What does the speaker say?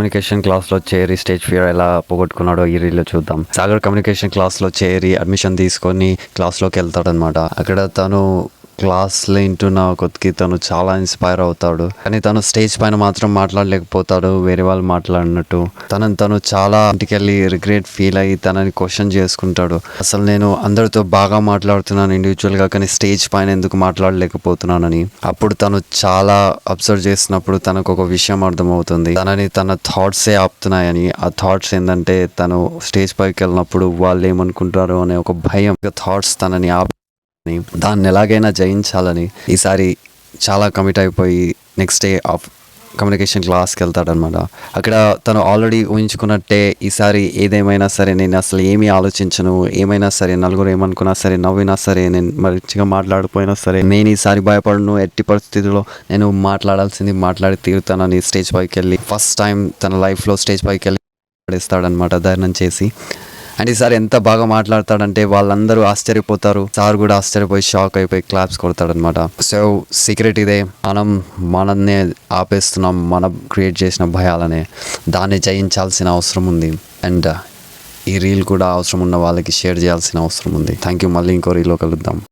Communication క్లాస్లో చేరి stage fear ఎలా పోగొట్టుకున్నాడో ఈ రీల్లో చూద్దాం. సాగర్ కమ్యూనికేషన్ క్లాస్లో చేరి అడ్మిషన్ తీసుకొని క్లాస్లోకి వెళ్తాడనమాట. అక్కడ తను క్లాస్లో వింటున్న కొద్దికి తను చాలా ఇన్స్పైర్ అవుతాడు. కానీ తను స్టేజ్ పైన మాత్రం మాట్లాడలేకపోతాడు, వేరే వాళ్ళు మాట్లాడినట్టు. తను చాలా ఇంటికెళ్ళి రిగ్రెట్ ఫీల్ అయ్యి తనని క్వశ్చన్ చేసుకుంటాడు. అసలు నేను అందరితో బాగా మాట్లాడుతున్నాను ఇండివిజువల్గా, కానీ స్టేజ్ పైన ఎందుకు మాట్లాడలేకపోతున్నానని. అప్పుడు తను చాలా అబ్జర్వ్ చేసినప్పుడు తనకు ఒక విషయం అర్థమవుతుంది. తన థాట్సే ఆపుతున్నాయని. ఆ థాట్స్ ఏంటంటే తను స్టేజ్ పైకి వెళ్ళినప్పుడు వాళ్ళు ఏమనుకుంటారో అనే ఒక భయం థాట్స్ తనని దాన్ని ఎలాగైనా జయించాలని ఈసారి చాలా కమిట్ అయిపోయి నెక్స్ట్ డే ఆఫ్ కమ్యూనికేషన్ క్లాస్కి వెళ్తాడనమాట. అక్కడ తను ఆల్రెడీ ఊహించుకున్నట్టే ఈసారి ఏదేమైనా సరే నేను అసలు ఏమీ ఆలోచించను, ఏమైనా సరే నలుగురు ఏమనుకున్నా సరే, నవ్వినా సరే, నేను మంచిగా మాట్లాడిపోయినా సరే, నేను ఈసారి భయపడను, ఎట్టి పరిస్థితుల్లో నేను మాట్లాడాల్సింది మాట్లాడి తీరుతానని స్టేజ్ పైకి వెళ్ళి ఫస్ట్ టైం తన లైఫ్లో స్టేజ్ పైకి వెళ్ళి మాట్లాడిస్తాడనమాట ధైర్యం చేసి. అండ్ ఈసారి ఎంత బాగా మాట్లాడతాడంటే వాళ్ళందరూ ఆశ్చర్యపోతారు. సార్ కూడా ఆశ్చర్యపోయి షాక్ అయిపోయి క్లాప్స్ కొడతాడనమాట. సో సీక్రెట్ ఇదే, మనల్ని ఆపేస్తున్నాం, మనం క్రియేట్ చేసిన భయాలనే. దాన్ని జయించాల్సిన అవసరం ఉంది. అండ్ ఈ రీల్ కూడా అవసరం ఉన్న వాళ్ళకి షేర్ చేయాల్సిన అవసరం ఉంది. Thank you. మళ్ళీ ఇంకో రీల్లో కలుద్దాం.